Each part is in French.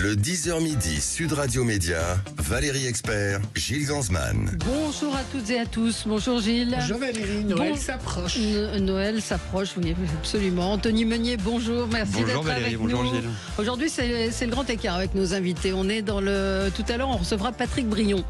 Le 10h midi, Sud Radio Média, Valérie Expert, Gilles Gansman. Bonjour à toutes et à tous. Bonjour Gilles. Bonjour Valérie, Noël s'approche. Noël s'approche, oui, absolument. Anthony Meunier, bonjour, merci d'être Bonjour Valérie, avec bonjour nous. Gilles. Aujourd'hui, c'est le grand écart avec nos invités. On est dans le... Tout à l'heure, on recevra Patrick Brion.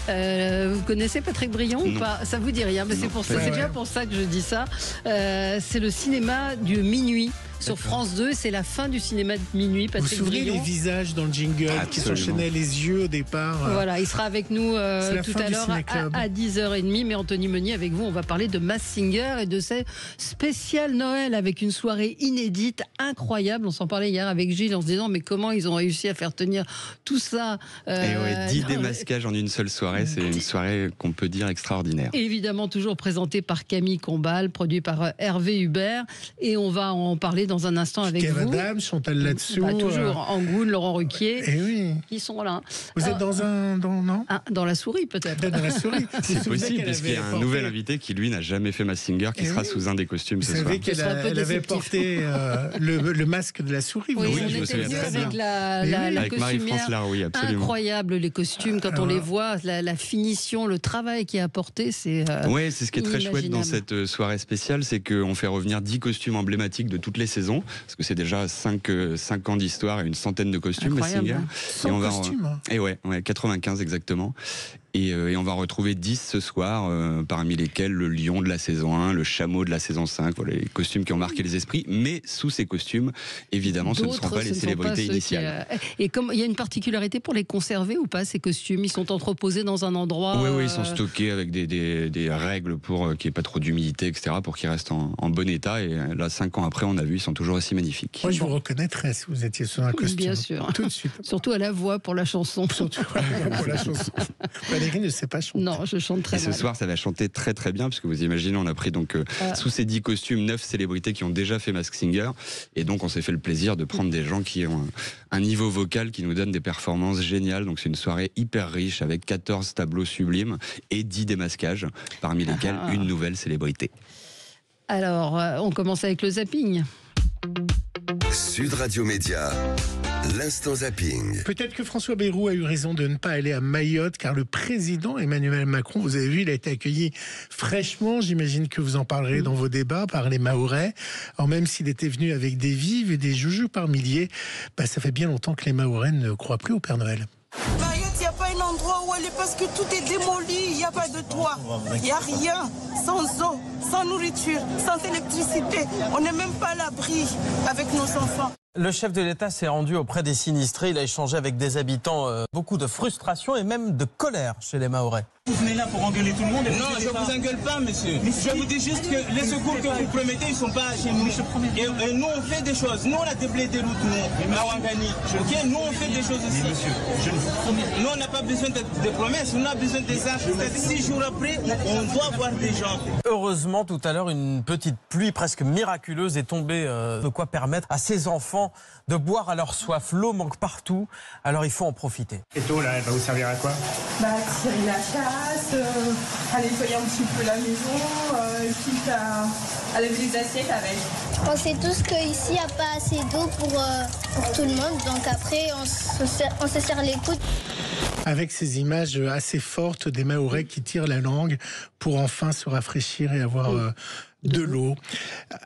Vous connaissez Patrick Brion ou pas? Ça vous dit rien, mais c'est pour ça. C'est bien pour ça que je dis ça. C'est le cinéma du minuit. Sur France 2, c'est la fin du cinéma de minuit. Patrick Vous vous souvenez Brion. les visages dans le jingle qui s'enchaînaient les yeux au départ. Voilà, il sera avec nous tout à l'heure à 10h30. Mais Anthony Meunier, avec vous, on va parler de Masked Singer et de ces spéciales Noël avec une soirée inédite, incroyable. On s'en parlait hier avec Gilles en se disant mais comment ils ont réussi à faire tenir tout ça. Et ouais, 10 démasquages en une seule soirée, c'est une soirée qu'on peut dire extraordinaire. Évidemment, toujours présenté par Camille Combal, produit par Hervé Hubert. Et on va en parler dans un instant avec Kev vous. Adams, Chantal Latsou. Toujours Angoune, Laurent Ruquier. Eh oui. Ils sont là. Vous êtes dans la souris peut-être. Dans la souris. C'est possible parce qu'il y a un nouvel invité qui lui n'a jamais fait Masked Singer qui sera sous un des costumes ce soir. Vous savez qu'elle avait porté le masque de la souris. Oui, je on me était souviens venus très avec bien. la Avec Marie-France costumière. Laroui, absolument. Incroyable les costumes quand on les voit, la finition, le travail qui est apporté, c'est ouais, c'est ce qui est très chouette dans cette soirée spéciale, c'est qu'on fait revenir 10 costumes emblématiques de toutes les saisons, parce que c'est déjà 5 ans d'histoire et une centaine de costumes. Masked Singer. 100 costumes. Et ouais, 95 exactement. Et on va en retrouver 10 ce soir, parmi lesquels le lion de la saison 1, le chameau de la saison 5, voilà, les costumes qui ont marqué les esprits. Mais sous ces costumes, évidemment, ce ne seront pas les célébrités initiales. Et comme il y a une particularité pour les conserver ou pas, ces costumes? Ils sont entreposés dans un endroit... Oui, ils sont stockés avec des règles pour qu'il n'y ait pas trop d'humidité, etc., pour qu'ils restent en bon état. Et là, 5 ans après, on a vu, ils sont toujours aussi magnifiques. Moi, je vous reconnaîtrais si vous étiez sur un costume. Bien sûr. Tout de suite. Surtout à la voix pour la chanson. Surtout à la voix pour la chanson. Valérie ne sait pas chanter. Non, je chante très mal. Et ce soir, ça va chanter très très bien, parce que vous imaginez, on a pris donc sous ces 10 costumes 9 célébrités qui ont déjà fait Masked Singer, et donc on s'est fait le plaisir de prendre des gens qui ont un niveau vocal qui nous donne des performances géniales. Donc c'est une soirée hyper riche avec 14 tableaux sublimes et 10 démasquages, parmi lesquels une nouvelle célébrité. Alors, on commence avec le zapping. Sud Radio Média, l'instant zapping. Peut-être que François Bayrou a eu raison de ne pas aller à Mayotte, car le président Emmanuel Macron, vous avez vu, il a été accueilli fraîchement. J'imagine que vous en parlerez dans vos débats par les Mahorais. Alors même s'il était venu avec des vives et des joujoux par milliers, ça fait bien longtemps que les Mahorais ne croient plus au Père Noël. Mayotte, il n'y a pas un endroit où aller parce que tout est démoli, il n'y a pas de toit, il n'y a rien, sans eau, sans nourriture, sans électricité. On n'est même pas à l'abri avec nos enfants. Le chef de l'État s'est rendu auprès des sinistrés. Il a échangé avec des habitants. Beaucoup de frustration et même de colère chez les Mahorais. Vous venez là pour engueuler tout le monde? Non, je ne vous engueule pas, monsieur. Je vous dis juste que les secours que vous promettez, ils ne sont pas chez nous. Et nous, on fait des choses. Nous, on a déblayé des routes, nous, à Ouangani. Ok, nous, on fait des choses aussi. Mais monsieur, je ne vous promets. Nous, on n'a pas besoin de promesses. On a besoin des actes. 6 jours après, on doit voir des gens. Heureusement, tout à l'heure, une petite pluie presque miraculeuse est tombée. De quoi permettre à ces enfants de boire à leur soif. L'eau manque partout, alors il faut en profiter. Cette eau là, elle va vous servir à quoi? Tirer la chasse, à nettoyer un petit peu la maison, quitte à laver les assiettes avec. On sait tous qu'ici, il n'y a pas assez d'eau pour tout le monde, donc après, on se serre les coudes. Avec ces images assez fortes des Mahorais qui tirent la langue pour enfin se rafraîchir et avoir de l'eau.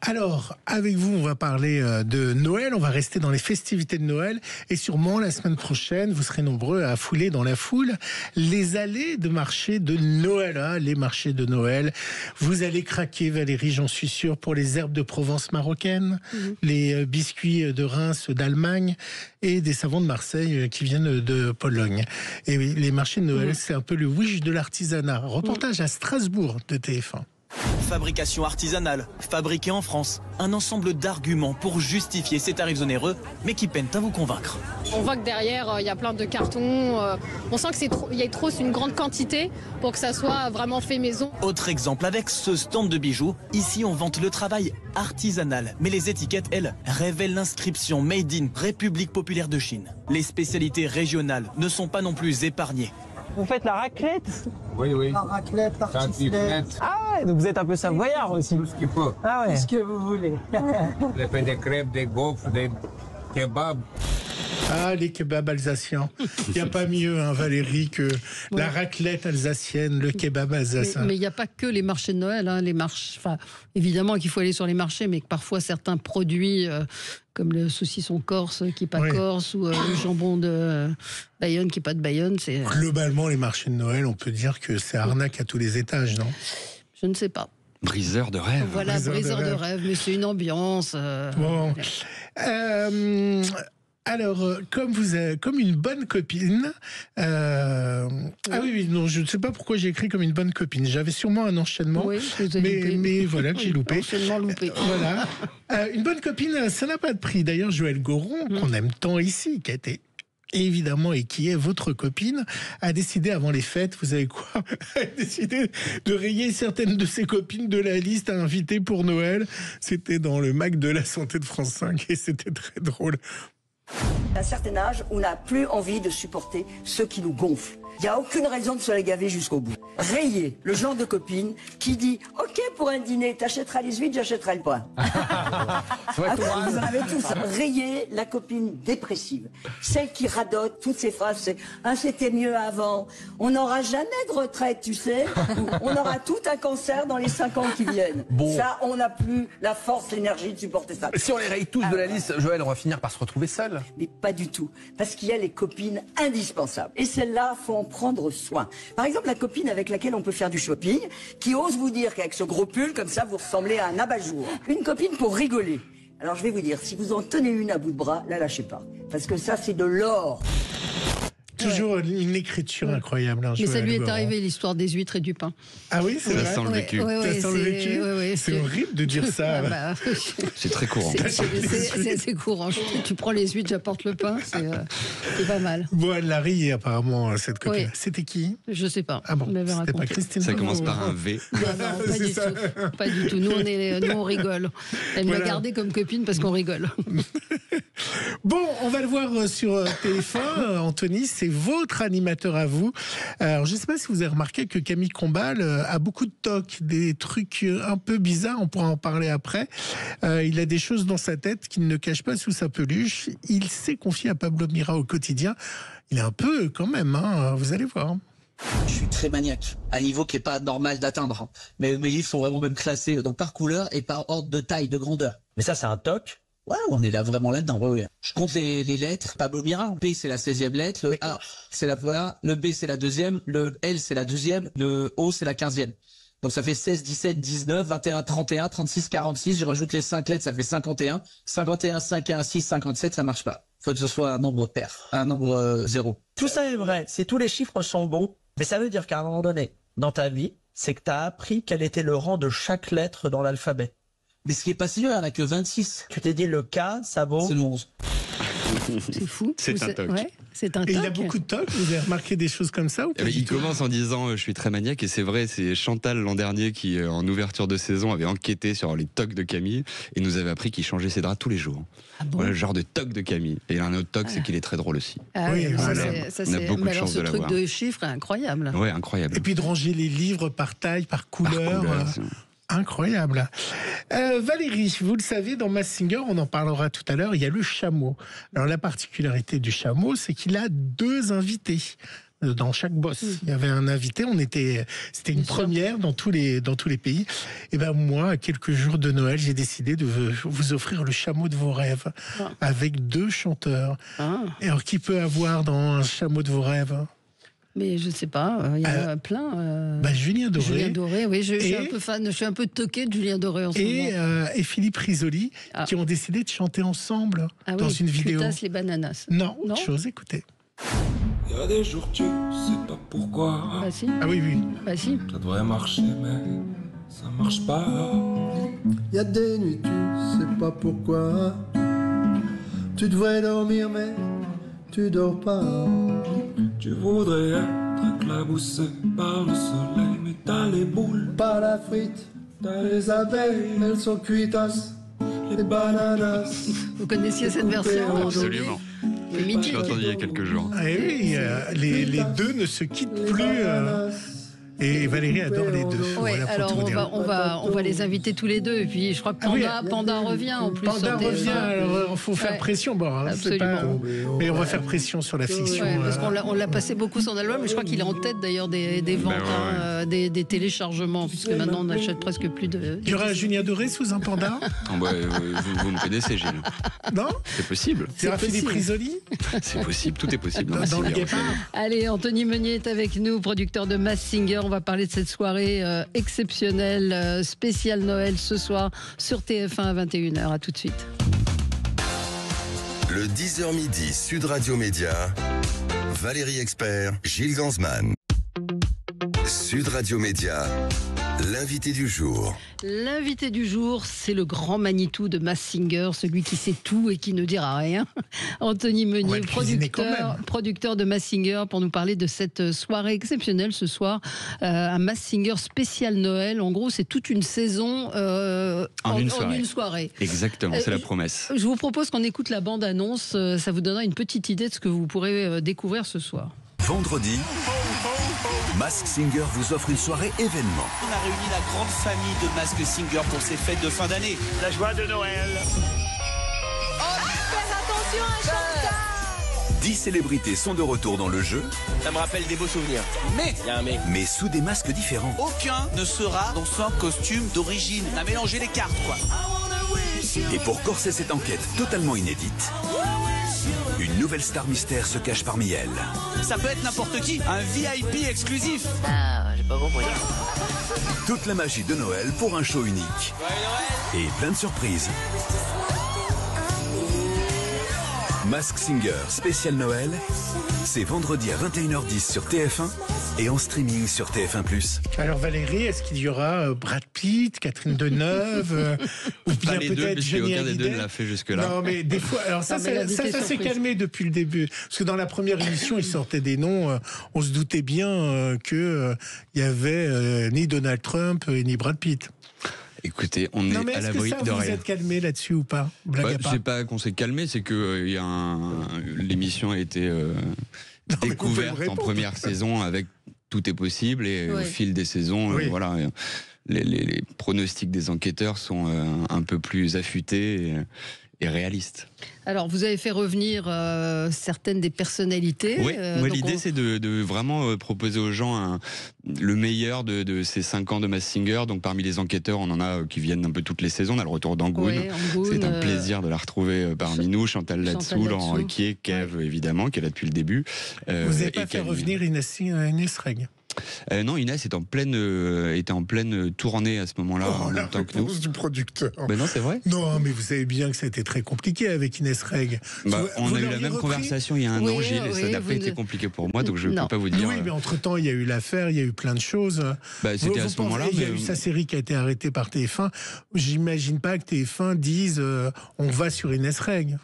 Alors, avec vous, on va parler de Noël, on va rester dans les festivités de Noël, et sûrement la semaine prochaine, vous serez nombreux à fouler dans la foule les allées de marché de Noël, les marchés de Noël. Vous allez craquer, Valérie, j'en suis sûr, pour les herbes de Provence marocaines, les biscuits de Reims d'Allemagne et des savons de Marseille qui viennent de Pologne. Et oui, les marchés de Noël, c'est un peu le wish de l'artisanat. Reportage à Strasbourg de TF1. Fabrication artisanale, fabriquée en France. Un ensemble d'arguments pour justifier ces tarifs onéreux, mais qui peinent à vous convaincre. On voit que derrière, il y a plein de cartons. On sent qu'il y a trop une grande quantité pour que ça soit vraiment fait maison. Autre exemple avec ce stand de bijoux. Ici, on vante le travail artisanal. Mais les étiquettes, elles, révèlent l'inscription Made in République populaire de Chine. Les spécialités régionales ne sont pas non plus épargnées. Vous faites la raclette? Oui. La raclette, tartiflette. Ah ouais, donc vous êtes un peu savoyard aussi. Tout ce qu'il faut. Ah ouais. Ce que vous voulez. Des crêpes, des gaufres, des kebabs. Ah, les kebabs alsaciens. Il n'y a pas mieux, hein, Valérie, que la raclette alsacienne, le kebab alsacien. Mais il n'y a pas que les marchés de Noël. Hein, les marches, évidemment qu'il faut aller sur les marchés, mais que parfois certains produits, comme le saucisson corse qui n'est pas corse, ou le jambon de Bayonne qui n'est pas de Bayonne. Globalement, les marchés de Noël, on peut dire que c'est arnaque à tous les étages, non? Je ne sais pas. Briseur de rêve. Voilà, briseur de rêve, mais c'est une ambiance. Bon. Alors, comme une bonne copine. Ah oui, non, je ne sais pas pourquoi j'ai écrit comme une bonne copine. J'avais sûrement un enchaînement, mais voilà que j'ai loupé. Enchaînement loupé. Voilà. Une bonne copine, ça n'a pas de prix. D'ailleurs, Joël Goron, qu'on aime tant ici, qui a été évidemment et qui est votre copine, a décidé avant les fêtes, vous savez quoi, a décidé de rayer certaines de ses copines de la liste à inviter pour Noël. C'était dans le MAC de la santé de France 5 et c'était très drôle. À un certain âge, on n'a plus envie de supporter ceux qui nous gonflent. Il n'y a aucune raison de se les gaver jusqu'au bout. Rayer le genre de copine qui dit « Ok, pour un dîner, t'achèteras les huîtres, j'achèterai le pain. » Vous en avez tous. Rayer la copine dépressive. Celle qui radote toutes ces phrases, c'est « Ah, c'était mieux avant. On n'aura jamais de retraite, tu sais. On aura tout un cancer dans les 5 ans qui viennent. » Ça, on n'a plus la force, l'énergie de supporter ça. Si on les raye tous de la liste, Joël, on va finir par se retrouver seul. Mais pas du tout. Parce qu'il y a les copines indispensables. Et celles-là, faut en prendre soin. Par exemple, la copine avec laquelle on peut faire du shopping, qui ose vous dire qu'avec ce gros pull, comme ça, vous ressemblez à un abat-jour. Une copine pour rigoler. Alors je vais vous dire, si vous en tenez une à bout de bras, la lâchez pas. Parce que ça, c'est de l'or. Toujours une écriture incroyable. Hein, mais ça lui est arrivé, l'histoire des huîtres et du pain. Ah oui, c'est vrai. Ça sent le vécu. Ça sent le vécu. C'est horrible de dire ça. C'est très courant. C'est courant. Tu prends les huîtres, j'apporte le pain. C'est pas mal. Bon, elle l'a ri apparemment, cette copine. Oui. C'était qui? Je sais pas. Ah bon, c'était pas Christine. Ça commence par un V. Non, pas du tout. Pas du tout. Nous, on rigole. Elle me l'a gardé comme copine parce qu'on rigole. Bon, on va le voir sur TF1. Anthony, c'est votre animateur à vous. Alors, je ne sais pas si vous avez remarqué que Camille Combal a beaucoup de tocs, des trucs un peu bizarres, on pourra en parler après. Il a des choses dans sa tête qu'il ne cache pas sous sa peluche. Il s'est confié à Pablo Mira au quotidien. Il est un peu quand même, hein, vous allez voir. Je suis très maniaque, à un niveau qui n'est pas normal d'atteindre. Mais mes livres sont vraiment même classés donc par couleur et par ordre de taille, de grandeur. Mais ça, c'est un toc. Ouais, on est là vraiment là-dedans. Ouais. Je compte les lettres. Pablo Mira. P, c'est la 16e lettre. Le A, c'est la première. Le B, c'est la 2e. Le L, c'est la 2e. Le O, c'est la 15e. Donc ça fait 16, 17, 19, 21, 31, 36, 46. Je rajoute les 5 lettres, ça fait 51. 51, 51, 6, 57, ça marche pas. Faut que ce soit un nombre pair, un nombre 0. Tout ça est vrai. Si tous les chiffres sont bons, mais ça veut dire qu'à un moment donné, dans ta vie, c'est que tu as appris quel était le rang de chaque lettre dans l'alphabet. Mais ce qui est pas si dur, il n'y en a que 26. Tu t'es dit le K, ça vaut... C'est le 11. C'est fou. C'est un toc. Ouais, c'est un toc. Et il a beaucoup de tocs. Vous avez remarqué des choses comme ça ou pas? Il commence en disant je suis très maniaque, et c'est vrai, c'est Chantal l'an dernier qui en ouverture de saison avait enquêté sur les tocs de Camille et nous avait appris qu'il changeait ses draps tous les jours. Ah bon? Voilà le genre de toc de Camille. Et il a un autre toc, c'est qu'il est très drôle aussi. Ah oui, voilà. On a beaucoup de chance de l'avoir. Ce truc de chiffres est incroyable. Ouais, incroyable. Et puis de ranger les livres par taille, par couleur. Incroyable. Valérie, vous le savez, dans Masked Singer, on en parlera tout à l'heure, il y a le chameau. Alors la particularité du chameau, c'est qu'il a 2 invités. Dans chaque boss, il y avait un invité. C'était une première dans tous les pays. Et ben moi, à quelques jours de Noël, j'ai décidé de vous offrir le chameau de vos rêves avec 2 chanteurs. Et alors, qui peut avoir dans un chameau de vos rêves? Mais je ne sais pas, il y en a plein. Julien Doré. Julien Doré, oui, je suis un peu fan, je suis un peu toqué de Julien Doré en ce moment. Et Philippe Risoli, qui ont décidé de chanter ensemble dans une vidéo. Cutas les bananas. Non, autre chose, écoutez. Il y a des jours tu sais pas pourquoi. Bah si. Ah oui. Bah si. Ça devrait marcher mais ça marche pas. Il y a des nuits tu sais pas pourquoi. Tu devrais dormir mais tu dors pas. Tu voudrais être éclaboussé par le soleil, mais t'as les boules, pas la frite, t'as les abeilles, elles sont cuitas, les bananas. Vous connaissiez cette version? Absolument. C'est mythique. Je l'ai entendu il y a quelques jours. Ah oui, les 2 ne se quittent plus. Et Valérie adore les deux. Ouais, Voilà, pour alors tout dire. on va les inviter tous les deux. Et puis je crois que Panda revient en plus. Panda revient, alors il faut faire pression. Bon, hein, absolument. Mais on va faire pression sur la fiction. Ouais, parce qu'on l'a passé beaucoup son album, mais je crois qu'il est en tête d'ailleurs des ventes, des téléchargements, puisque maintenant on n'achète presque plus de. Il y aura un Julien Doré sous un panda? Vous me connaissez, Gilles. Non? C'est possible. Il y aura Philippe Risoli? C'est possible, tout est possible. Dans le Guépard. Allez, Anthony Meunier est avec nous, producteur de Masked Singer. On va parler de cette soirée exceptionnelle, spéciale Noël ce soir sur TF1 à 21h. À tout de suite. Le 10h midi, Sud Radio Média, Valérie Expert, Gilles Gansman. Sud Radio Média, l'invité du jour. L'invité du jour, c'est le grand Manitou de Masked Singer, celui qui sait tout et qui ne dira rien. Anthony Meunier, producteur de Masked Singer, pour nous parler de cette soirée exceptionnelle ce soir, un Masked Singer spécial Noël. En gros, c'est toute une saison en une soirée. Exactement, c'est la promesse. Je vous propose qu'on écoute la bande-annonce. Ça vous donnera une petite idée de ce que vous pourrez découvrir ce soir. Vendredi, Masked Singer vous offre une soirée événement. On a réuni la grande famille de Masked Singer pour ces fêtes de fin d'année. La joie de Noël. Oh, fais attention à Chantal. 10 célébrités sont de retour dans le jeu. Ça me rappelle des beaux souvenirs. Mais, il y a un mais. Mais sous des masques différents. Aucun ne sera dans son costume d'origine. On a mélangé les cartes, quoi. Et pour corser cette enquête totalement inédite, une nouvelle star mystère se cache parmi elles. Ça peut être n'importe qui, un VIP exclusif. Ah, j'ai pas compris. Toute la magie de Noël pour un show unique. Et plein de surprises. Masked Singer spécial Noël, c'est vendredi à 21h10 sur TF1 et en streaming sur TF1+. Alors Valérie, est-ce qu'il y aura Brad Pitt, Catherine Deneuve ou bien peut-être Johnny aucun des deux Hallyday? ne l'a fait jusque-là. Non, mais des fois, alors ça s'est calmé depuis le début. Parce que dans la première émission, ils sortaient des noms. On se doutait bien qu'il y avait ni Donald Trump ni Brad Pitt. Écoutez, on est à l'abri de rien. Vous êtes calmé là-dessus ou pas? C'est pas qu'on s'est calmé, c'est que l'émission a été découverte en première saison avec tout est possible et au fil des saisons, voilà, les pronostics des enquêteurs sont un peu plus affûtés et réalistes. Alors, vous avez fait revenir certaines des personnalités. Oui, l'idée c'est de vraiment proposer aux gens le meilleur de ces 5 ans de Masked Singer. Donc parmi les enquêteurs, on en a qui viennent un peu toutes les saisons. On a le retour d'Angoune. C'est un plaisir de la retrouver parmi nous. Chantal Latsou, Laurent Ruquier, Kev évidemment, qui est là depuis le début. Vous n'avez pas fait revenir Inès Reg? Non, Inès était en pleine tournée à ce moment-là, en même temps que nous. Du producteur. Ben non, c'est vrai. Non, mais vous savez bien que ça a été très compliqué avec Inès Reg. On a eu la même conversation il y a un an, Gilles, et ça n'a pas été compliqué pour moi, donc je ne peux pas vous dire. Oui, mais entre-temps, il y a eu l'affaire, il y a eu plein de choses. C'était à ce moment-là. Il y a eu sa série qui a été arrêtée par TF1. J'imagine pas que TF1 dise on va sur Inès Reg.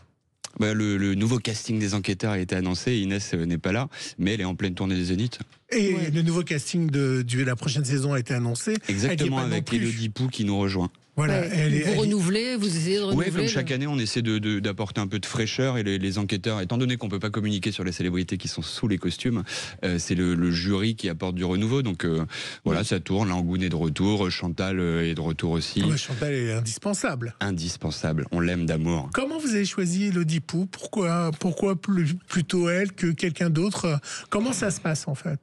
Le nouveau casting des enquêteurs a été annoncé. Inès n'est pas là, mais elle est en pleine tournée des Zéniths. Et le nouveau casting de la prochaine saison a été annoncé. Exactement, avec Élodie Pou qui nous rejoint. Voilà, vous renouvelez, vous essayez de renouveler. Oui, comme chaque année, on essaie d'apporter un peu de fraîcheur et les enquêteurs, étant donné qu'on peut pas communiquer sur les célébrités qui sont sous les costumes, c'est le jury qui apporte du renouveau. Donc voilà, ça tourne. Angoune est de retour, Chantal est de retour aussi. Chantal est indispensable. Indispensable, on l'aime d'amour. Comment vous avez choisi Élodie Pou? Pourquoi plutôt elle que quelqu'un d'autre? Comment ça se passe en fait?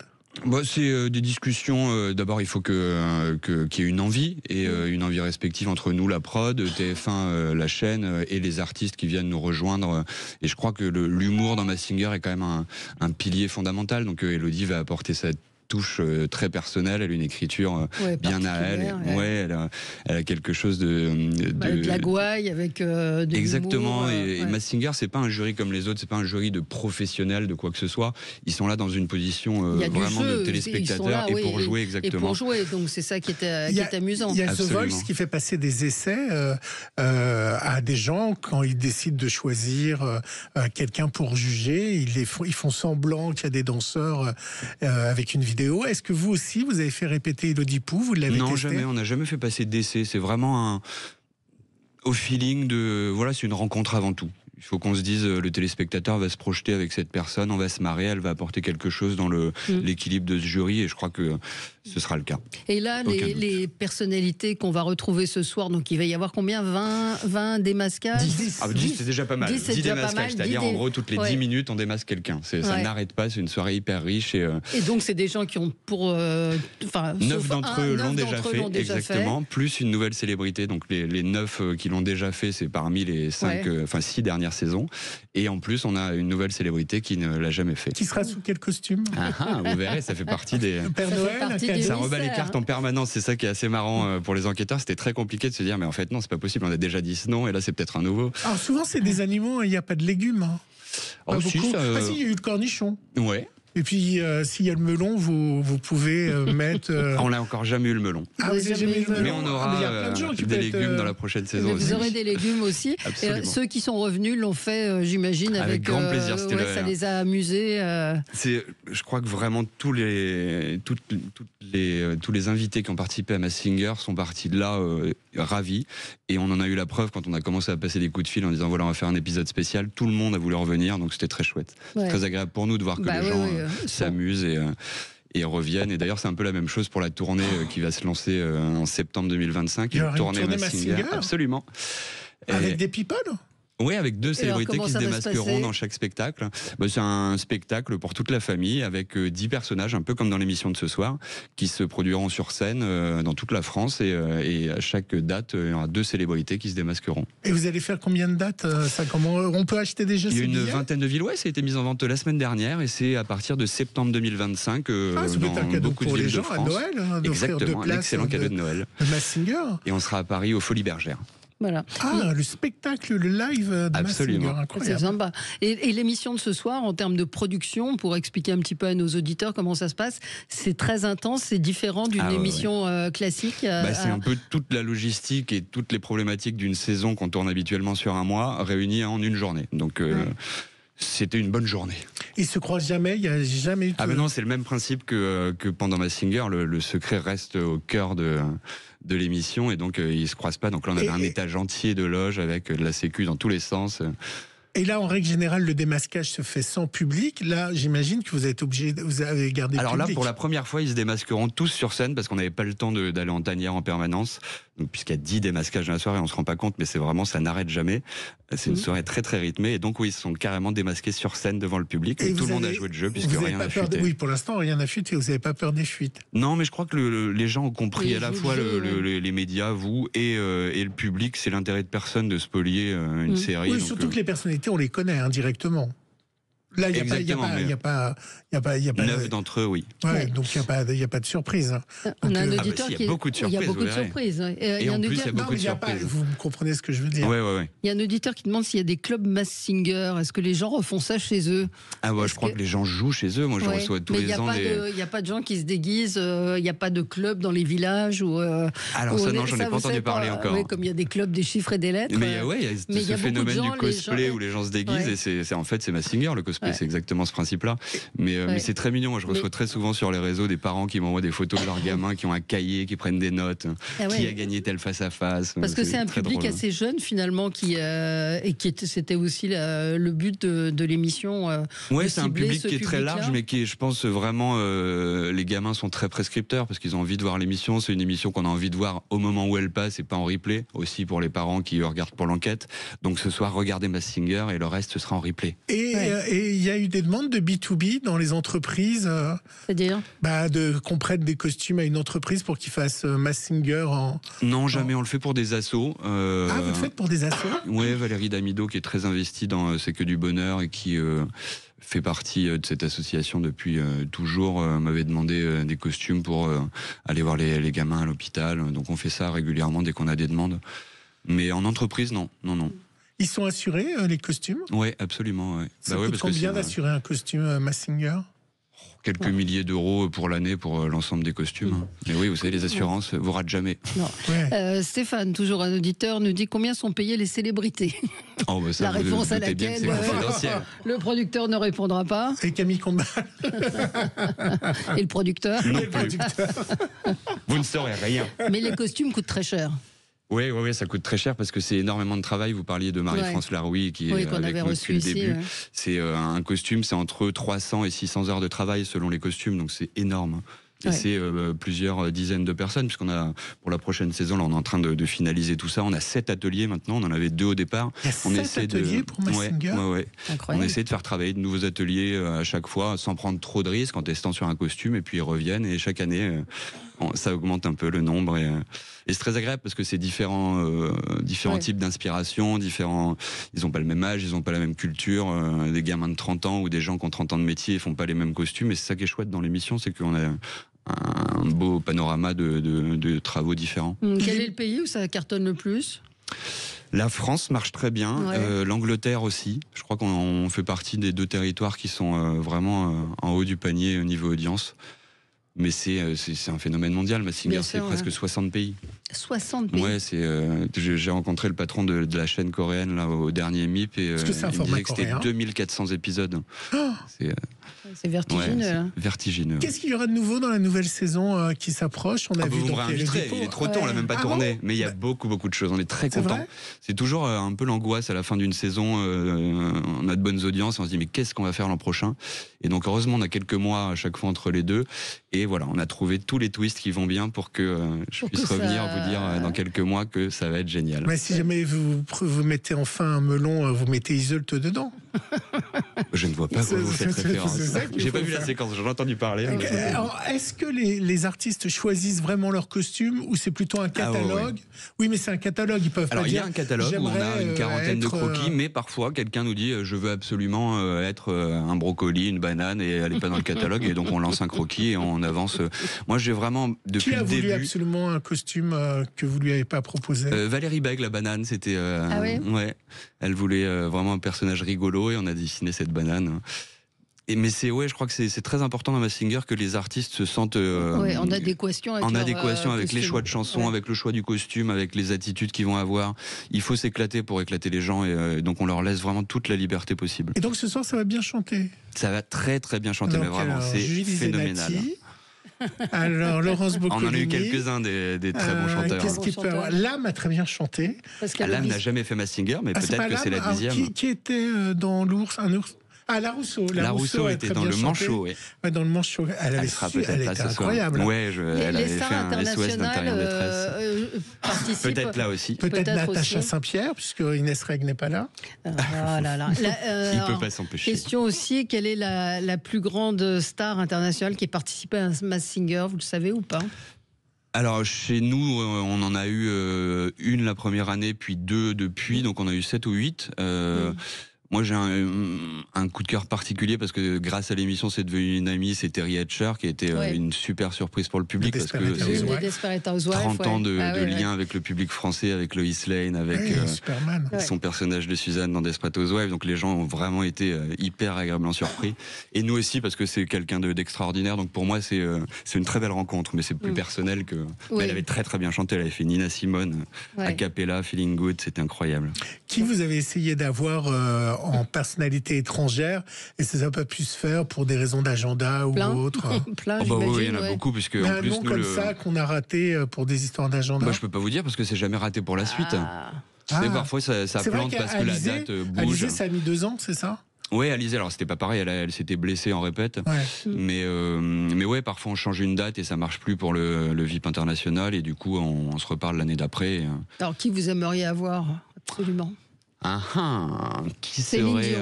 C'est des discussions. D'abord, il faut qu'il y ait une envie et une envie respective entre nous, la prod, TF1, la chaîne et les artistes qui viennent nous rejoindre. Et je crois que l'humour dans Masked Singer est quand même un pilier fondamental. Donc, Élodie va apporter cette touche très personnelle, elle a une écriture bien à elle. Elle a quelque chose avec la gouaille, avec de exactement. Et Masked Singer, c'est pas un jury comme les autres, c'est pas un jury de professionnels de quoi que ce soit. Ils sont là dans une position vraiment de téléspectateurs et pour jouer exactement. Et pour jouer, donc c'est ça qui est amusant. Il y a The Voice qui fait passer des essais à des gens quand ils décident de choisir quelqu'un pour juger. Ils font semblant qu'il y a des danseurs avec une vidéo. Est-ce que vous aussi, vous avez fait répéter Élodie Pou? Vous l'avez testé? Non, jamais. On n'a jamais fait passer d'essai. C'est vraiment au feeling de... Voilà, c'est une rencontre avant tout. Il faut qu'on se dise, le téléspectateur va se projeter avec cette personne, on va se marrer, elle va apporter quelque chose dans l'équilibre de ce jury, et je crois que ce sera le cas. Et là, les personnalités qu'on va retrouver ce soir, donc il va y avoir combien, 20 démasquages? 10. Ah, 10, c'est déjà pas mal. 10 démasquages, c'est-à-dire en gros toutes les 10 minutes on démasque quelqu'un. Ça n'arrête pas, c'est une soirée hyper riche. Et donc c'est des gens qui ont 9 d'entre eux l'ont déjà fait, exactement, plus une nouvelle célébrité. Donc les 9 qui l'ont déjà fait, c'est parmi les 6 dernières saisons. Et en plus, on a une nouvelle célébrité qui ne l'a jamais fait. Qui sera sous quel costume? Vous verrez, ça fait partie des... Père Noël, ça rebat les cartes en permanence, c'est ça qui est assez marrant pour les enquêteurs. C'était très compliqué de se dire, mais en fait non, c'est pas possible, on a déjà dit ce nom, et là c'est peut-être un nouveau. Alors souvent c'est des animaux, il n'y a pas de légumes. Hein. Oh, si, si, il y a eu le cornichon. Ouais. Et puis, s'il y a le melon, vous pouvez mettre... On n'a encore jamais eu le melon. Ah, vous n'avez jamais eu le melon. Mais on aura des légumes dans la prochaine saison aussi. Vous aurez des légumes aussi. Et ceux qui sont revenus l'ont fait, j'imagine, avec grand plaisir. Ça les a amusés. Je crois que vraiment tous les invités qui ont participé à Masked Singer sont partis de là ravis. Et on en a eu la preuve quand on a commencé à passer des coups de fil en disant voilà, on va faire un épisode spécial. Tout le monde a voulu revenir, donc c'était très chouette. C'est très agréable pour nous de voir que les gens s'amusent et reviennent. Et d'ailleurs, c'est un peu la même chose pour la tournée qui va se lancer en septembre 2025. Il y aura une tournée Masked Singer. Absolument. Avec des people? Oui, avec 2 célébrités qui se démasqueront dans chaque spectacle. C'est un spectacle pour toute la famille avec 10 personnages, un peu comme dans l'émission de ce soir, qui se produiront sur scène dans toute la France. Et à chaque date, il y aura 2 célébrités qui se démasqueront. Et vous allez faire combien de dates? On peut acheter des jeux? Il y a une vingtaine de villes. Ouais, ça a été mis en vente la semaine dernière et c'est à partir de septembre 2025 dans beaucoup de villes de France. À Noël, exactement, un excellent cadeau de Noël. Masked Singer. Et on sera à Paris, aux Folies Bergères. Voilà. Le spectacle, le live de Masked Singer, incroyable. C'est sympa. Et l'émission de ce soir, en termes de production, pour expliquer un petit peu à nos auditeurs comment ça se passe, c'est très intense, c'est différent d'une émission classique. C'est un peu toute la logistique et toutes les problématiques d'une saison qu'on tourne habituellement sur un mois, réunies en une journée. Donc... c'était une bonne journée. Ils se croisent jamais, il n'y a jamais eu... non, c'est le même principe que pendant Masked Singer, le secret reste au cœur de l'émission et donc ils se croisent pas. Donc là on avait un étage entier de loges avec de la sécu dans tous les sens. Et là, en règle générale, le démasquage se fait sans public. Là, j'imagine que vous êtes obligé, vous avez gardé Alors public. Là, pour la première fois, ils se démasqueront tous sur scène parce qu'on n'avait pas le temps d'aller en tanière en permanence. Donc, puisqu'il y a 10 démasquages dans la soirée, on se rend pas compte, mais c'est vraiment, ça n'arrête jamais. C'est une soirée très très rythmée. Et donc, oui, ils se sont carrément démasqués sur scène devant le public. Et tout le monde a joué le jeu puisque rien n'a fuité. Oui, pour l'instant, rien n'a fuité. Vous n'avez pas peur des fuites? Non, mais je crois que les gens ont compris à la fois les médias, vous et le public. C'est l'intérêt de personne de spolier une série. Oui, surtout que les personnalités, on les connaît directement. Là, il n'y a pas 9 d'entre eux, oui. Ouais, donc il n'y a pas de surprise. On a un auditeur il y a beaucoup de surprises. Il y a beaucoup de surprises. Et en plus, il y a beaucoup de surprises. Vous comprenez ce que je veux dire? Ouais. Il y a un auditeur qui demande s'il y a des clubs Masked Singer. Est-ce que les gens refont ça chez eux? Je crois que les gens jouent chez eux. Moi, je reçois tous les ans. Il n'y a pas de gens qui se déguisent. Il n'y a pas de club dans les villages où. Alors ça, non, j'en ai pas entendu parler encore. Comme il y a des clubs des chiffres et des lettres. Mais il y a ce phénomène du cosplay où les gens se déguisent et c'est en fait c'est Masked Singer. Le cosplay, c'est exactement ce principe-là. Mais c'est très mignon. Moi, je reçois très souvent sur les réseaux des parents qui m'envoient des photos de leurs gamins qui ont un cahier, qui prennent des notes, qui a gagné tel face-à-face. Parce que c'est un public assez jeune finalement c'était aussi le but de l'émission. Oui, c'est un public qui est très large, mais qui, je pense vraiment, les gamins sont très prescripteurs parce qu'ils ont envie de voir l'émission. C'est une émission qu'on a envie de voir au moment où elle passe et pas en replay. Aussi pour les parents qui regardent pour l'enquête. Donc ce soir, regardez Masked Singer et le reste ce sera en replay. Et il y a eu des demandes de B2B dans les entreprises. C'est-à-dire qu'on prête des costumes à une entreprise pour qu'ils fassent Masked Singer Non, jamais. On le fait pour des assos. Vous le faites pour des assos? Oui, Valérie Damido qui est très investie dans C'est que du bonheur et qui fait partie de cette association depuis toujours, m'avait demandé des costumes pour aller voir les gamins à l'hôpital. Donc on fait ça régulièrement dès qu'on a des demandes. Mais en entreprise, non. Ils sont assurés, les costumes? Oui, absolument. Ouais. Ça coûte combien d'assurer un costume Masked Singer? Quelques milliers d'euros pour l'année pour l'ensemble des costumes. Mais oui, vous savez, les assurances, vous ratent jamais. Stéphane, toujours un auditeur, nous dit combien sont payées les célébrités? Ça, la réponse à laquelle le producteur ne répondra pas. Et Camille Combal. Et le producteur. Non plus. Vous ne saurez rien. Mais les costumes coûtent très cher. Oui, ça coûte très cher parce que c'est énormément de travail. Vous parliez de Marie-France Larouille qui est qu'on avec avait nous reçu depuis le ici. début. Ouais. C'est un costume, c'est entre 300 et 600 heures de travail selon les costumes, donc c'est énorme. Et c'est plusieurs dizaines de personnes, puisqu'on a, pour la prochaine saison, là, on est en train de finaliser tout ça. On a 7 ateliers maintenant, on en avait 2 au départ. Il y a 7 ateliers pour Masked Singer. On essaie de faire travailler de nouveaux ateliers à chaque fois, sans prendre trop de risques, en testant sur un costume, et puis ils reviennent, et chaque année, ça augmente un peu le nombre. Et c'est très agréable, parce que c'est différents types d'inspiration, ils n'ont pas le même âge, ils n'ont pas la même culture. Des gamins de 30 ans ou des gens qui ont 30 ans de métier, ils font pas les mêmes costumes, et c'est ça qui est chouette dans l'émission, c'est qu'on a un beau panorama de travaux différents. Quel est le pays où ça cartonne le plus ? La France marche très bien, Ouais. l'Angleterre aussi. Je crois qu'on fait partie des 2 territoires qui sont vraiment en haut du panier au niveau audience. Mais c'est un phénomène mondial. Masked Singer, c'est presque 60 pays. 60 pays. Ouais, j'ai rencontré le patron de la chaîne coréenne là, au dernier MIP et Est-ce que c'est un il me format disait que c'était coréen 2400 épisodes. C'est vertigineux. Ouais, c'est vertigineux. Qu'est-ce qu'il y aura de nouveau dans la nouvelle saison qui s'approche? On a vu vous me donc réinviterez, il est trop tôt, on l'a même pas tourné. Mais il y a beaucoup de choses, on est très contents. C'est toujours un peu l'angoisse à la fin d'une saison. On a de bonnes audiences et on se dit mais qu'est-ce qu'on va faire l'an prochain? Et donc heureusement on a quelques mois à chaque fois entre les deux. Et voilà, on a trouvé tous les twists qui vont bien pour que je puisse revenir vous dire dans quelques mois que ça va être génial. Mais si jamais vous mettez enfin un melon, vous mettez Iseult dedans. Je ne vois pas à quoi vous faites référence. J'ai pas vu la séquence, j'en ai entendu parler. Alors, est-ce que les artistes choisissent vraiment leur costume ou c'est plutôt un catalogue? Oui, mais c'est un catalogue, ils peuvent pas dire. Alors il y a un catalogue où on a une quarantaine de croquis, mais parfois quelqu'un nous dit je veux absolument être un brocoli, une banane et elle n'est pas dans le catalogue et donc on lance un croquis et on avance. Moi j'ai vraiment depuis Qui a le voulu début absolument un costume que vous lui avez pas proposé? Valérie Bègue, la banane, c'était ouais, elle voulait vraiment un personnage rigolo et on a dessiné cette banane. Mais je crois que c'est très important dans Masked Singer que les artistes se sentent en adéquation avec les choix de chansons, avec le choix du costume, avec les attitudes qu'ils vont avoir. Il faut s'éclater pour éclater les gens et donc on leur laisse vraiment toute la liberté possible. Et donc ce soir ça va bien chanter? Ça va très très bien chanter, mais vraiment c'est phénoménal. Alors Laurence Boccolini. On en a eu quelques-uns des très bons chanteurs. Qu'est-ce qui peut avoir? L'âme a très bien chanté. L'âme n'a jamais fait Masked Singer, mais peut-être que c'est la 10e. Qui était dans l'ours? Un ours? Ah, la Rousseau. La Rousseau était dans le Manchot, oui. Ouais, dans le Manchot. Elle sera peut-être là était ce soir. incroyable. Ouais, elle avait fait un SOS d'intérieur détresse. Peut-être là aussi. Peut-être Natacha Saint-Pierre, puisque Inès Reg n'est pas là. Il peut pas s'empêcher. Question aussi, quelle est la plus grande star internationale qui est participée à un Masked Singer? Vous le savez ou pas? Alors chez nous, on en a eu une la première année, puis 2 depuis, donc on a eu 7 ou 8. Moi, j'ai un coup de cœur particulier parce que grâce à l'émission, c'est devenu une amie. C'est Terry Hatcher qui a été une super surprise pour le public parce que c'est 30 ans de lien avec le public français, avec Lois Lane, avec son personnage de Suzanne dans Desperate Housewives. Donc les gens ont vraiment été hyper agréablement surpris. Et nous aussi parce que c'est quelqu'un d'extraordinaire. Donc pour moi, c'est une très belle rencontre, mais c'est plus personnel que. Mais elle avait très très bien chanté. Elle avait fait Nina Simone, a cappella, Feeling Good, c'était incroyable. Qui vous avez essayé d'avoir en personnalité étrangère et ça n'a pas pu se faire pour des raisons d'agenda ou autre? Oui, il y en a beaucoup puisque mais en plus un nom comme ça qu'on a raté pour des histoires d'agenda. Je peux pas vous dire parce que c'est jamais raté pour la suite. Parfois ça plante parce que la date bouge. Alizée, ça a mis 2 ans, c'est ça? Oui, Alizée, alors c'était pas pareil, elle s'était blessée en répète. Mais ouais, parfois on change une date et ça marche plus pour le VIP international et du coup on se reparle l'année d'après. Alors qui vous aimeriez avoir absolument? Qui serait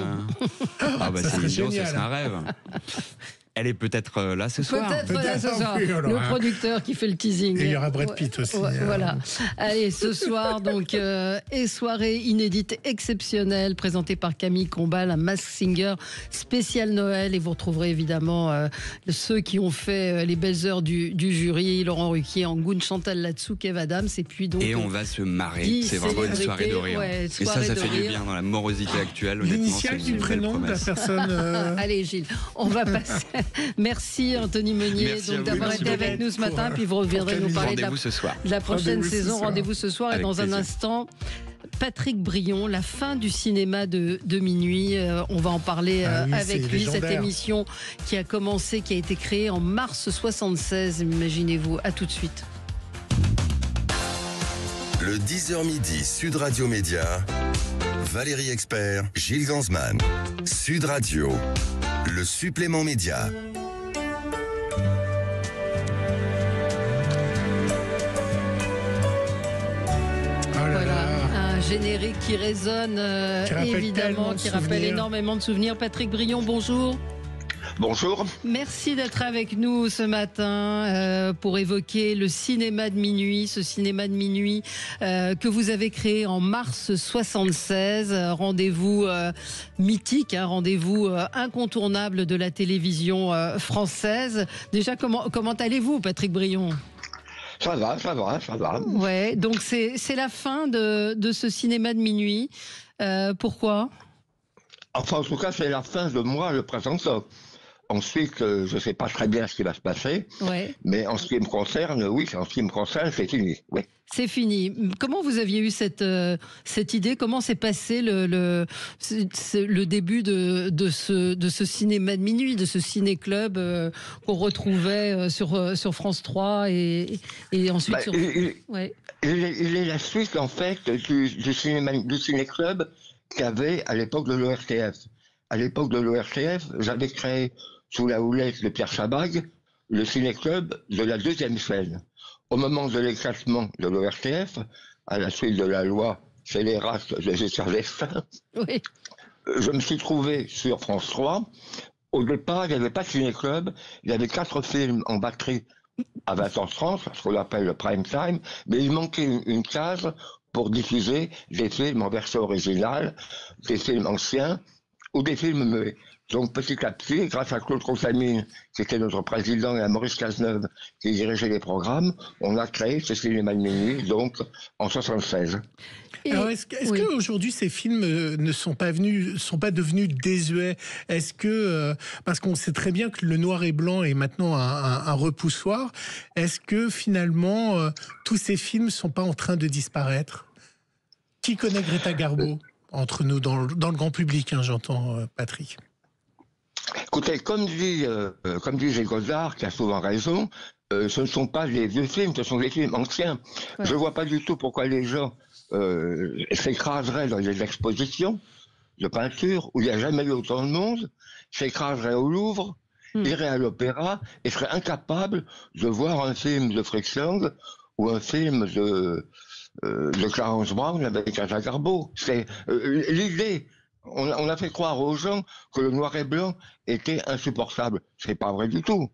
Céline Dion, ça serait un rêve. Elle est peut-être là ce soir. Peut-être là ce soir. Le producteur qui fait le teasing. Et il y aura Brad Pitt aussi. Voilà. Allez, ce soir, donc, et soirée inédite exceptionnelle présentée par Camille Combal, un Masked Singer spécial Noël. Et vous retrouverez évidemment ceux qui ont fait les belles heures du jury, Laurent Ruquier, Angoune, Chantal Latsou, Kev Adams. Et puis donc. Et on va se marrer. C'est vraiment une soirée de rire. Et ça fait du bien dans la morosité actuelle. L'initiale du prénom de la personne. Allez, Gilles, on va passer. Merci Anthony Meunier d'avoir été avec nous ce matin. Puis vous reviendrez nous parler de la prochaine saison. Rendez-vous ce soir. Et dans un instant, Patrick Brion, la fin du cinéma de minuit. On va en parler avec lui. Cette émission qui a commencé, qui a été créée en mars 76. Imaginez-vous. À tout de suite. Le 10h midi, Sud Radio Média, Valérie Expert, Gilles Ganzmann. Sud Radio, le supplément média. Générique qui résonne évidemment, qui rappelle énormément de souvenirs. Patrick Brion, bonjour. Bonjour. Merci d'être avec nous ce matin pour évoquer le cinéma de minuit, ce cinéma de minuit que vous avez créé en mars 76. Rendez-vous mythique, rendez-vous incontournable de la télévision française. Déjà, comment allez-vous, Patrick Brion ? Ça va. Ouais, donc c'est la fin de ce cinéma de minuit. Pourquoi ? Enfin, en tout cas, c'est la fin de moi, le présenteur. Ensuite, je ne sais pas très bien ce qui va se passer. Ouais. Mais en ce qui me concerne, oui, c'est fini. Oui. C'est fini. Comment vous aviez eu cette idée ? Comment s'est passé le début de ce cinéma de minuit, de ce ciné-club qu'on retrouvait sur France 3 et ensuite sur... Ouais. Il est la suite, en fait, du ciné-club qu'il y avait à l'époque de l'ORTF. À l'époque de l'ORTF, j'avais créé, sous la houlette de Pierre Chabag, le ciné-club de la deuxième chaîne. Au moment de l'éclatement de l'ORTF, à la suite de la loi scélérate de Giscard d'Estaing, oui. Je me suis trouvé sur France 3. Au départ, il n'y avait pas de ciné-club, il y avait 4 films en batterie à 20h30, ce qu'on appelle le prime time, mais il manquait une case pour diffuser des films en version originale, des films anciens ou des films muets. Donc petit à petit, grâce à Claude Contamine, qui était notre président, et à Maurice Cazeneuve, qui dirigeait les programmes, on a créé ce cinéma de minuit, donc en 76. Alors est-ce qu'aujourd'hui ces films ne sont pas devenus désuets ? Est-ce que, parce qu'on sait très bien que le noir et blanc est maintenant un repoussoir, est-ce que finalement tous ces films ne sont pas en train de disparaître ? Qui connaît Greta Garbo entre nous, dans le grand public, j'entends, Patrick. Écoutez, comme dit Gilles Godard, qui a souvent raison, ce ne sont pas des vieux films, ce sont des films anciens. Ouais. Je ne vois pas du tout pourquoi les gens s'écraseraient dans des expositions de peinture où il n'y a jamais eu autant de monde, s'écraseraient au Louvre, iraient à l'opéra et seraient incapables de voir un film de Fritz Lang ou un film de Clarence Brown avec Greta Garbo. C'est l'idée. On a fait croire aux gens que le noir et blanc était insupportable. C'est pas vrai du tout.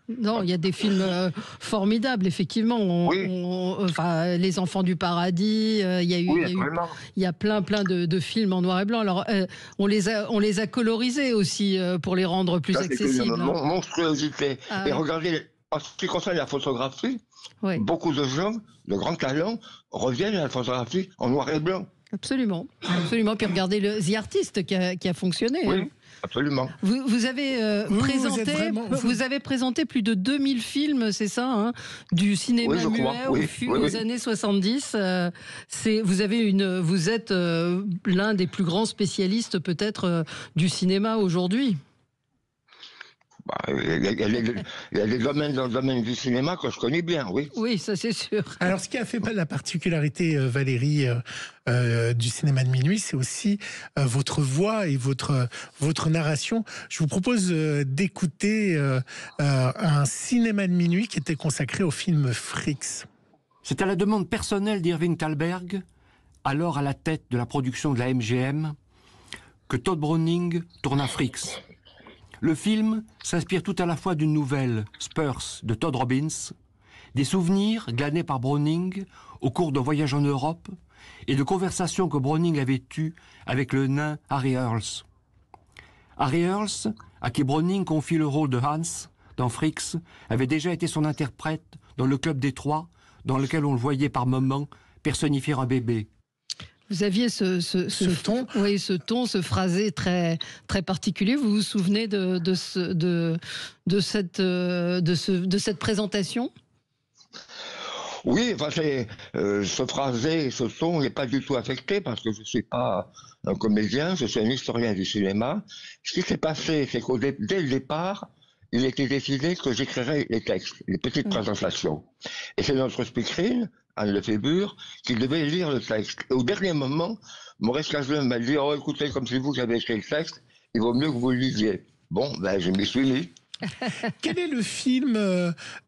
Non, il y a des films formidables, effectivement. Les Enfants du Paradis, il y a plein de films en noir et blanc. Alors, on les a colorisés aussi pour les rendre plus accessibles. C'est une monstruosité. Et regardez, en ce qui concerne la photographie, beaucoup de gens de grand talent reviennent à la photographie en noir et blanc. Absolument. Puis regardez The Artist qui a fonctionné. Oui, absolument. Vous avez présenté plus de 2000 films, c'est ça, du cinéma muet aux années 70. Vous êtes l'un des plus grands spécialistes peut-être du cinéma aujourd'hui. Il y a des domaines dans le domaine du cinéma que je connais bien, oui. Oui, ça c'est sûr. Alors, ce qui a fait la particularité, Valérie, du cinéma de minuit, c'est aussi votre voix et votre narration. Je vous propose d'écouter un cinéma de minuit qui était consacré au film Fricks. C'est à la demande personnelle d'Irving Thalberg, alors à la tête de la production de la MGM, que Todd Browning tourna Fricks. Le film s'inspire tout à la fois d'une nouvelle, Spurs, de Todd Robbins, des souvenirs glanés par Browning au cours d'un voyage en Europe et de conversations que Browning avait eues avec le nain Harry Earls. Harry Earls, à qui Browning confie le rôle de Hans dans Fricks, avait déjà été son interprète dans le Club des Trois, dans lequel on le voyait par moments personnifier un bébé. Vous aviez ce ton, ce phrasé très très particulier. Vous vous souvenez de cette présentation ? Oui, ce phrasé, ce ton n'est pas du tout affecté parce que je ne suis pas un comédien, je suis un historien du cinéma. Ce qui s'est passé, c'est que dès le départ, il était décidé que j'écrirais les textes, les petites présentations. Et c'est notre speakerine, Anne Lefébure, qu'il devait lire le texte. Et au dernier moment, Maurice Casselin m'a dit « Oh, écoutez, comme c'est vous qui avez écrit le texte, il vaut mieux que vous le lisiez. » Bon, ben, je m'y suis mis. Quel est le film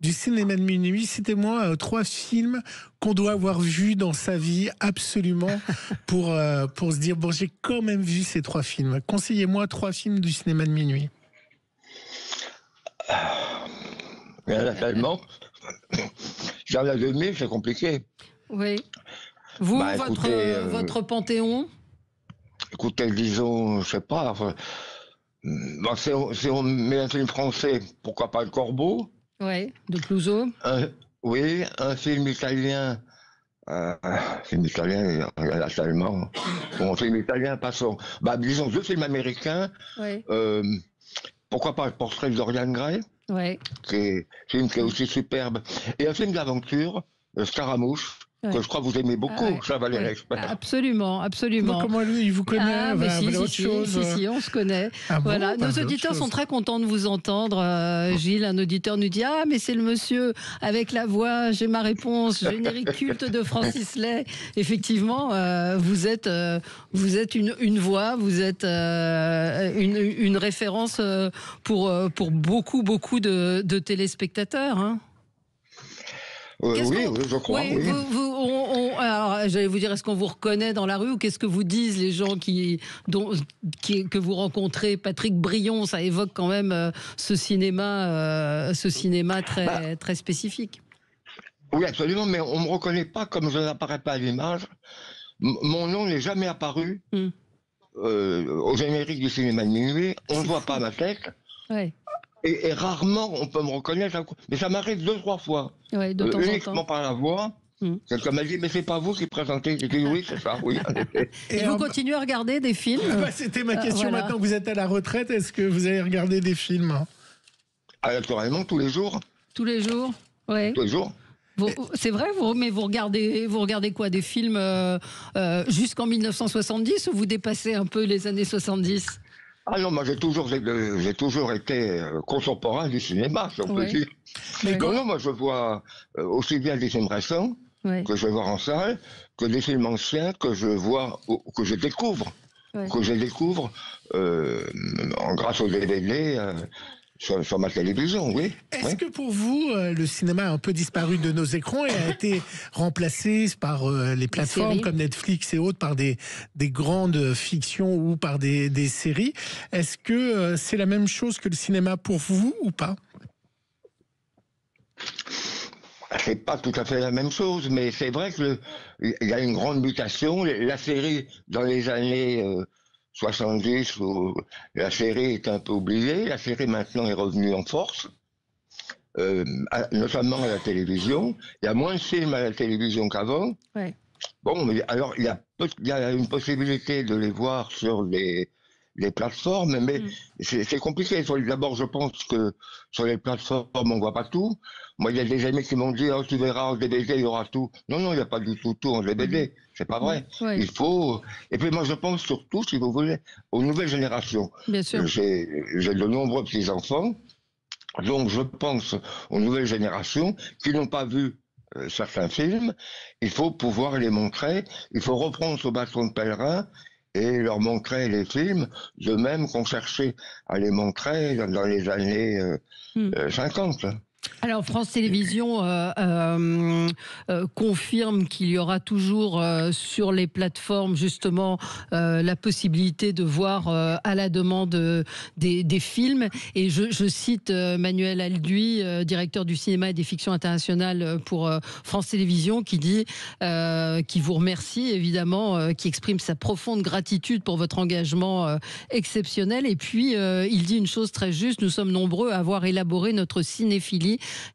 du cinéma de minuit? Citez-moi 3 films qu'on doit avoir vus dans sa vie absolument pour se dire bon, j'ai quand même vu ces 3 films. Conseillez-moi 3 films du cinéma de minuit. Il y en a tellement. J'en ai 2000, c'est compliqué. Oui. Vous, Bah, écoutez, votre panthéon? Écoutez, disons, je sais pas. Enfin, bon, si on met un film français, pourquoi pas Le Corbeau? Oui, de Clouseau. Oui, un film italien. Film italien, il y en a tellement. Bon, film italien, passons. Bah, disons 2 films américains. Oui. Pourquoi pas Le Portrait de Dorian Gray? Oui. Un film qui est aussi superbe. Et un film d'aventure, Scaramouche. Ouais. Que je crois que vous aimez beaucoup, ça, Valérie Expert. Absolument, absolument. Comment lui, il vous connaît? Mais si, autre chose. si, on se connaît. Ah voilà, bon, nos auditeurs sont très contents de vous entendre. Gilles, un auditeur nous dit « Ah, mais c'est le monsieur avec la voix, j'ai ma réponse, générique culte de Francis Lay. » Effectivement, vous êtes une voix, vous êtes une référence pour beaucoup de téléspectateurs, hein. Oui, je crois. Oui. Alors, j'allais vous dire, est-ce qu'on vous reconnaît dans la rue ou qu'est-ce que vous disent les gens que vous rencontrez? Patrick Brion, ça évoque quand même ce cinéma très spécifique. Oui, absolument, mais on ne me reconnaît pas comme je n'apparais pas à l'image. Mon nom n'est jamais apparu au générique du cinéma de minuit. On ne voit pas ma tête. Ouais. Et rarement on peut me reconnaître, mais ça m'arrive 2-3 fois. Ouais, de temps en uniquement temps. par la voix. Quelqu'un m'a dit, mais c'est pas vous qui présentez. J'ai dit oui, c'est ça, oui, en effet. Et vous continuez à regarder des films? C'était ma question. Voilà. Maintenant que vous êtes à la retraite, est-ce que vous allez regarder des films? Naturellement, tous les jours. Tous les jours? Oui. Tous les jours. C'est vrai, mais vous regardez quoi? Des films jusqu'en 1970 ou vous dépassez un peu les années 70? Ah non, moi j'ai toujours été contemporain du cinéma, si on peut dire. Non, moi je vois aussi bien des films récents que je vais voir en salle, que des films anciens que je vois, que je découvre, grâce aux DVD sur ma télévision, oui. Est-ce que pour vous, le cinéma a un peu disparu de nos écrans et a été remplacé par les plateformes comme Netflix et autres, par des grandes fictions ou par des séries? Est-ce que c'est la même chose que le cinéma pour vous ou pas? C'est pas tout à fait la même chose, mais c'est vrai qu'il y a une grande mutation. La série, dans les années 70, où la série est un peu oubliée, la série maintenant est revenue en force, notamment à la télévision. Il y a moins de films à la télévision qu'avant. Ouais. Bon, mais alors il y a une possibilité de les voir sur les plateformes, mais c'est compliqué. D'abord, je pense que sur les plateformes, on voit pas tout. Moi, il y a des amis qui m'ont dit, oh, tu verras en DVD, il y aura tout. Non, il n'y a pas du tout en DVD. C'est pas vrai. Ouais. Il faut. Et puis moi, je pense surtout, si vous voulez, aux nouvelles générations. Bien sûr. J'ai de nombreux petits-enfants, donc je pense aux nouvelles générations qui n'ont pas vu certains films. Il faut pouvoir les montrer. Il faut reprendre ce bâton de pèlerin et leur montrer les films, de même qu'on cherchait à les montrer dans les années 50. Alors France Télévisions confirme qu'il y aura toujours sur les plateformes justement la possibilité de voir à la demande des films. Et je cite Manuel Alduy, directeur du cinéma et des fictions internationales pour France Télévisions, qui dit, qui vous remercie évidemment, qui exprime sa profonde gratitude pour votre engagement exceptionnel. Et puis il dit une chose très juste: nous sommes nombreux à avoir élaboré notre cinéphilie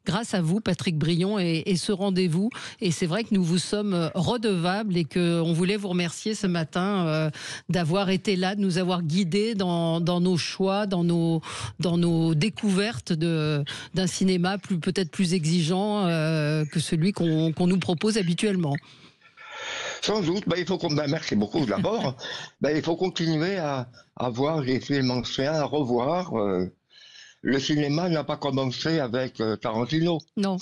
grâce à vous, Patrick Brion, et ce rendez-vous. Et c'est vrai que nous vous sommes redevables et qu'on voulait vous remercier ce matin d'avoir été là, de nous avoir guidés dans nos choix, dans nos découvertes d'un cinéma peut-être plus exigeant que celui qu'on nous propose habituellement. Sans doute, il faut merci beaucoup d'abord. Il faut continuer à voir les films anciens, à revoir. le cinéma n'a pas commencé avec Tarantino. Non,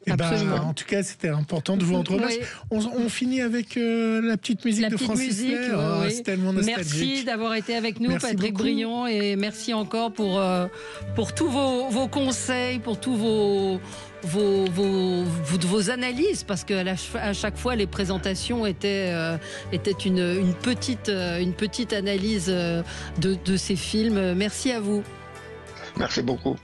Eh ben, absolument. en tout cas, c'était important de vous rendre hommage. Oui. On finit avec la petite musique La de petite Francis musique, Lay. oui, Oh, oui. c'est tellement nostalgique. Merci d'avoir été avec nous, Merci Patrick beaucoup. Brion, et merci encore pour tous vos conseils, pour tous vos analyses, parce qu'à chaque fois les présentations étaient une petite analyse de ces films. Merci à vous. Merci beaucoup.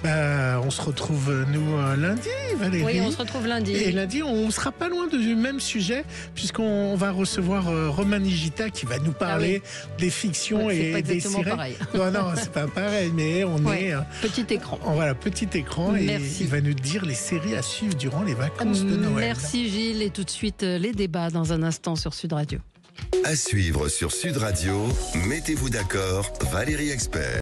On se retrouve, nous, lundi, Valérie. Oui, on se retrouve lundi. Et lundi, on sera pas loin du même sujet, puisqu'on va recevoir Romain Nigita qui va nous parler des fictions Ouais, c'est et pas des exactement séries. pareil. Non, c'est pas pareil, mais on est... Petit écran. Voilà, petit écran, et Merci. il va nous dire les séries à suivre durant les vacances de Noël. Merci Gilles, et tout de suite les débats dans un instant sur Sud Radio. À suivre sur Sud Radio, mettez-vous d'accord, Valérie Expert.